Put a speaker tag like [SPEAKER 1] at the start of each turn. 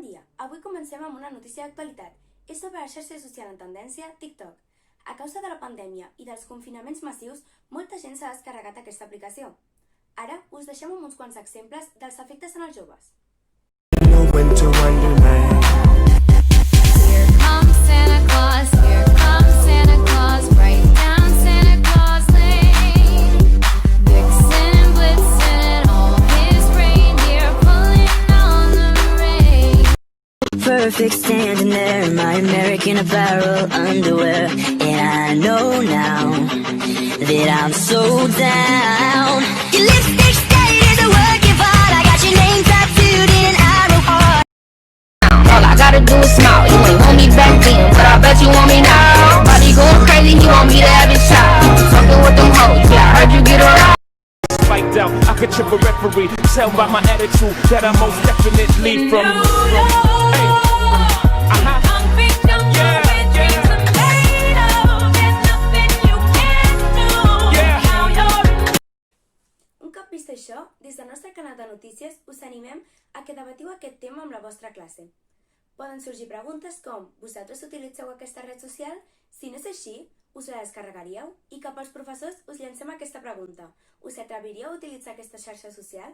[SPEAKER 1] Bon dia, avui comencem amb una notícia d'actualitat. És sobre la xarxa social en tendència TikTok. A causa de la pandèmia i dels confinaments massius, molta gent s'ha descarregat aquesta aplicació. Ara us deixem amb uns quants exemples dels efectes en els joves.
[SPEAKER 2] Here comes Santa Claus, right down Santa Claus Lane. Vixen, Blitzen, all his reindeer pulling on the rein.
[SPEAKER 3] Perfect standing there in my American Apparel underwear. And I know now that I'm so down. Your lipstick stain is a work of art. I got your name tattooed in an arrow heart.
[SPEAKER 2] All I gotta do is smile. You ain't want me back then, but I bet you want me now. Body going crazy, he want me to have his child. Fucking with them hoes, yeah, I heard you get around.
[SPEAKER 4] Spiked out, I could trip a referee. Tell by my attitude that I'm most definitely from.
[SPEAKER 1] Un cop vist això, des del nostre canal de notícies us animem a que debatiu aquest tema amb la vostra classe. Poden sorgir preguntes com: vosaltres utilitzeu aquesta red social? Si no és així, us la descarregaríeu? I cap als professors us llancem aquesta pregunta: us atreviríeu a utilitzar aquesta xarxa social?